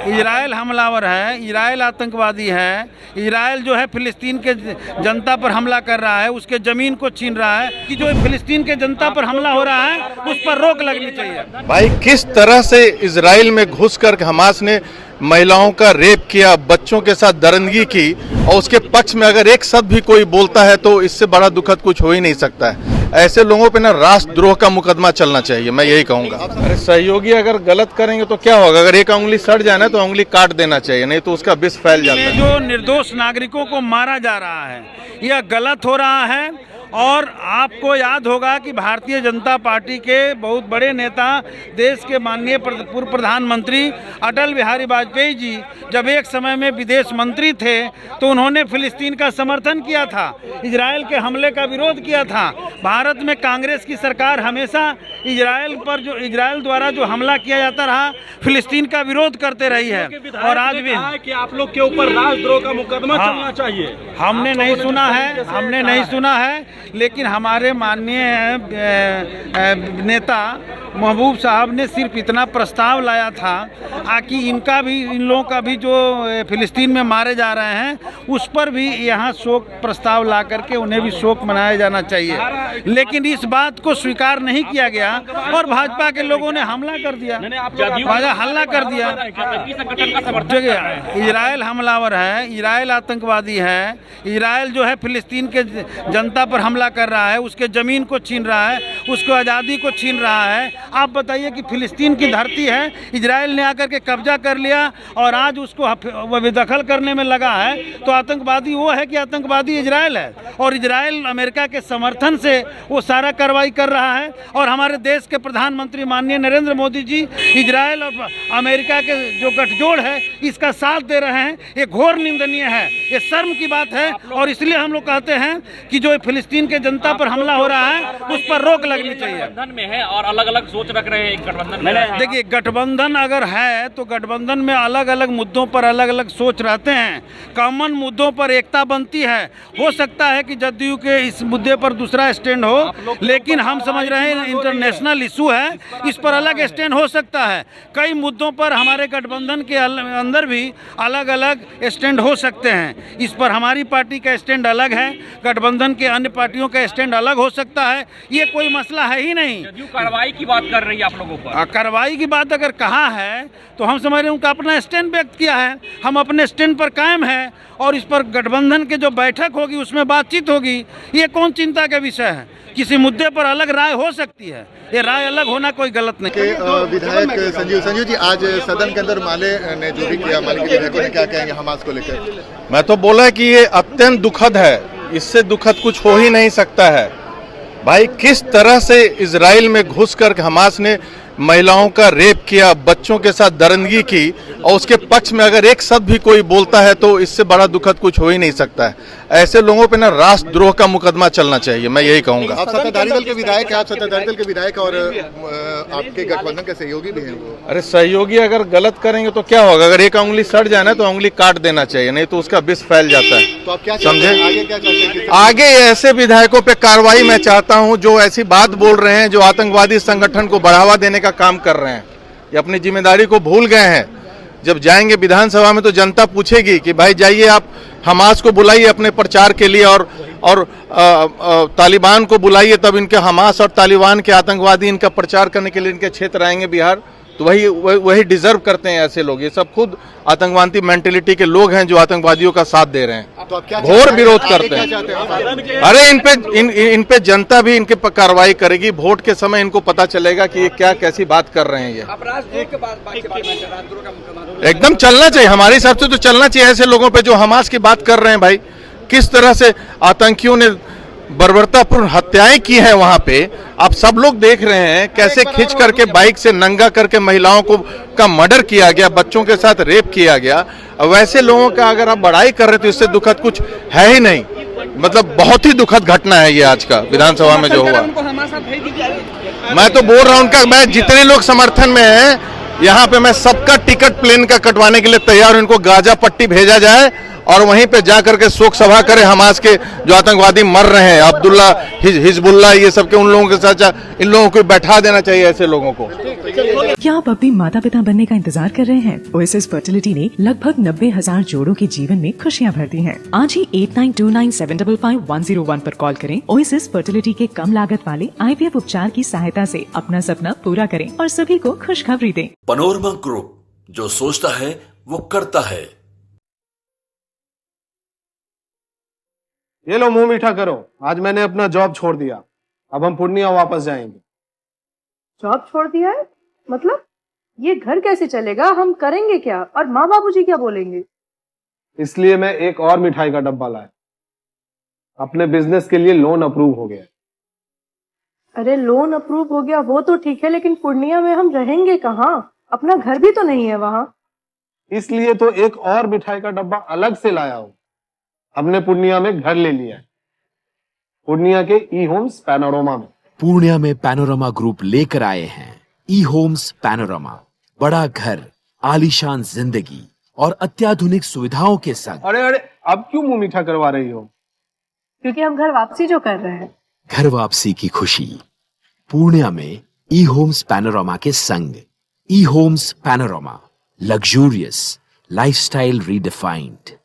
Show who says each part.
Speaker 1: Israel हमलावर है, Israel आतंकवादी है। इजराइल जो है फिलिस्तीन के जनता पर हमला कर रहा है, उसके ज़मीन को छीन रहा है। कि जो फिलिस्तीन के जनता पर हमला हो रहा है उस पर रोक लगनी चाहिए।
Speaker 2: भाई किस तरह से इजराइल में घुसकर हमास ने महिलाओं का रेप किया, बच्चों के साथ दरिंदगी की, और उसके पक्ष में अगर एक शब्द भी कोई बोलता है तो इससे बड़ा दुखद कुछ हो ही नहीं सकता है। ऐसे लोगों पे ना राष्ट्रद्रोह का मुकदमा चलना चाहिए, मैं यही कहूंगा। अरे सहयोगी अगर गलत करेंगे तो क्या होगा? अगर एक उंगली सड़ जाए ना तो उंगली काट देना चाहिए, नहीं तो उसका विष फैल जाता है।
Speaker 1: जो निर्दोष नागरिकों को मारा जा रहा है यह गलत हो रहा है। और आपको याद होगा कि भारतीय जनता पार्टी के बहुत बड़े नेता, देश के माननीय पूर्व प्रधानमंत्री अटल बिहारी वाजपेयी जी जब एक समय में विदेश मंत्री थे तो उन्होंने फिलिस्तीन का समर्थन किया था, इजराइल के हमले का विरोध किया था। भारत में कांग्रेस की सरकार हमेशा इजराइल द्वारा जो हमला किया जाता रहा, फिलिस्तीन का विरोध करते रही है। और आज भी
Speaker 3: कि आप लोग के ऊपर राष्ट्रद्रोह का मुकदमा चलना चाहिए।
Speaker 1: हमने नहीं सुना है, लेकिन हमारे माननीय नेता महबूब साहब ने सिर्फ इतना प्रस्ताव लाया था कि इन लोगों का भी जो फिलिस्तीन में मारे जा रहे हैं उस पर भी यहाँ शोक प्रस्ताव ला करके उन्हें भी शोक मनाया जाना चाहिए। लेकिन इस बात को स्वीकार नहीं किया गया और भाजपा के लोगों ने हल्ला कर दिया। इजराइल हमलावर है, इजराइल आतंकवादी है। इजराइल जो है फिलिस्तीन के जनता पर हमला कर रहा है, उसके ज़मीन को छीन रहा है, उसको आज़ादी को छीन रहा है। आप बताइए कि फिलिस्तीन की धरती है, इजराइल ने आकर के कब्जा कर लिया और आज उसको बेदखल करने में लगा है। तो आतंकवादी वो है कि आतंकवादी इजराइल है, और इजराइल अमेरिका के समर्थन से वो सारा कार्रवाई कर रहा है। और हमारे देश के प्रधानमंत्री माननीय नरेंद्र मोदी जी इजराइल और अमेरिका के जो गठजोड़ है इसका साथ दे रहे हैं। ये घोर निंदनीय है, ये शर्म की बात है। और इसलिए हम लोग कहते हैं कि जो फिलिस्तीन के जनता पर हमला हो रहा है उस पर रोक लगनी चाहिए।
Speaker 3: गठबंधन में है और अलग अलग सोच रख रहे हैं गठबंधन में।
Speaker 1: देखिए, गठबंधन अगर है तो गठबंधन में अलग अलग मुद्दों पर अलग अलग सोच रहते हैं, कॉमन मुद्दों पर एकता बनती है। हो सकता है कि जदयू के इस मुद्दे पर दूसरा स्टैंड हो, लेकिन हम समझ रहे हैं इंटरनेशनल इशू है, इस पर अलग स्टैंड हो सकता है। कई मुद्दों पर हमारे गठबंधन के अंदर भी अलग अलग स्टैंड हो सकते हैं। इस पर हमारी पार्टी का स्टैंड अलग है, गठबंधन के अन्य पार्टियों का स्टैंड अलग हो सकता है। ये कोई मसला है ही नहीं।
Speaker 3: कार्रवाई की बात कर रही है आप लोगों पर।
Speaker 1: कार्रवाई की बात अगर कहा है तो हम समझ रहे हैं उनका अपना स्टैंड व्यक्त किया है, हम अपने स्टैंड पर कायम हैं और इस पर गठबंधन के जो बैठक होगी उसमें बातचीत होगी। ये कौन चिंता का विषय है? किसी मुद्दे पर अलग राय हो सकती है, ये राय अलग होना कोई गलत नहीं।
Speaker 4: विधायक संजीव जी, आज सदन के अंदर माले ने जो भी किया, माले के विधायकों ने क्या कहेंगे हमास को लेकर?
Speaker 2: मैं तो बोला कि ये अत्यंत दुखद है, इससे दुखद कुछ हो ही नहीं सकता है। भाई किस तरह से इजराइल में घुसकर हमास ने महिलाओं का रेप किया, बच्चों के साथ दरिंदगी की, और उसके पक्ष में अगर एक शब्द भी कोई बोलता है तो इससे बड़ा दुखद कुछ हो ही नहीं सकता है। ऐसे लोगों पे ना राष्ट्रद्रोह का मुकदमा चलना चाहिए, मैं यही कहूंगा।
Speaker 4: आप सत्ताधारी दल के विधायक हैं, आप सत्ताधारी दल के विधायक और आपके गठबंधन के सहयोगी भी हैं।
Speaker 2: अरे सहयोगी अगर गलत करेंगे तो क्या होगा? अगर एक उंगली सड़ जाए ना तो उंगली काट देना चाहिए, नहीं तो उसका विष फैल जाता है।
Speaker 4: तो आप क्या
Speaker 2: समझे?
Speaker 4: आगे क्या चाहते हैं?
Speaker 2: आगे ऐसे विधायकों पे कार्रवाई मैं चाहता हूं जो ऐसी बात बोल रहे हैं, जो आतंकवादी संगठन को बढ़ावा देने का काम कर रहे हैं। ये अपनी जिम्मेदारी को भूल गए हैं। जब जाएंगे विधानसभा में तो जनता पूछेगी कि भाई जाइए आप हमास को बुलाइए अपने प्रचार के लिए और तालिबान को बुलाइए, तब इनके हमास और तालिबान के आतंकवादी इनका प्रचार करने के लिए इनके क्षेत्र आएंगे बिहार। तो वही डिजर्व करते हैं ऐसे लोग। ये सब खुद आतंकवादी मेंटेलिटी के लोग हैं जो आतंकवादियों का साथ दे रहे हैं, घोर विरोध करते हैं। अरे इन पे जनता भी इनके पर कार्रवाई करेगी। वोट के समय इनको पता चलेगा कि ये क्या कैसी बात कर रहे हैं। ये एकदम चलना चाहिए, हमारे हिसाब से तो चलना चाहिए ऐसे लोगों पे जो हमास की बात कर रहे हैं। भाई किस तरह से आतंकियों ने बर्बरतापूर्ण हत्याएं की हैं वहां पे, आप सब लोग देख रहे हैं। कैसे खींच करके बाइक से नंगा करके महिलाओं का मर्डर किया गया, बच्चों के साथ रेप किया गया। वैसे लोगों का अगर आप बड़ाई कर रहे तो इससे दुखद कुछ है ही नहीं। मतलब बहुत ही दुखद घटना है ये आज का विधानसभा में जो हुआ। मैं तो बोल रहा हूँ मैं जितने लोग समर्थन में हैं यहाँ पे मैं सबका टिकट प्लेन का कटवाने के लिए तैयार हूं। इनको गाजा पट्टी भेजा जाए और वहीं पे जा करके शोक सभा करें हमास के जो आतंकवादी मर रहे हैं, अब्दुल्ला, हिजबुल्ला, ये सब के उन लोगों के साथ इन लोगों को बैठा देना चाहिए, ऐसे लोगों को।
Speaker 5: क्या आप अपने माता पिता बनने का इंतजार कर रहे हैं? ओएसिस फर्टिलिटी ने लगभग 90,000 जोड़ों के जीवन में खुशियां भर दी हैं। आज ही 8929755101 पर कॉल करें। ओएसिस फर्टिलिटी के कम लागत वाले IVF उपचार की सहायता से अपना सपना पूरा करें और सभी को खुशखबरी दें।
Speaker 6: पैनोरमा ग्रुप, जो सोचता है वो करता है।
Speaker 7: ये लो, मुंह मीठा करो। आज मैंने अपना जॉब छोड़ दिया, अब हम पूर्णिया वापस जाएंगे।
Speaker 8: जॉब छोड़ दिया है? मतलब ये घर कैसे चलेगा? हम करेंगे क्या? और माँ बाबूजी क्या बोलेंगे?
Speaker 7: इसलिए मैं एक और मिठाई का डब्बा लाया। अपने बिजनेस के लिए लोन अप्रूव हो गया।
Speaker 8: अरे लोन अप्रूव हो गया वो तो ठीक है, लेकिन पूर्णिया में हम रहेंगे कहाँ? अपना घर भी तो नहीं है वहाँ।
Speaker 7: इसलिए तो एक और मिठाई का डब्बा अलग से लाया हूँ। हमने पूर्णिया में घर ले लिया है, पूर्णिया के ई होम्स पैनोरमा में।
Speaker 9: पूर्णिया में पैनोरमा ग्रुप लेकर आए हैं ई होम्स पैनोरमा। बड़ा घर, आलीशान जिंदगी और अत्याधुनिक सुविधाओं के संग।
Speaker 7: अरे अब क्यों मुंह मीठा करवा रही हो?
Speaker 8: क्योंकि हम घर वापसी जो कर रहे हैं।
Speaker 9: घर वापसी की खुशी पूर्णिया में ई होम्स पैनोरमा के संग। E homes panorama, luxurious lifestyle redefined.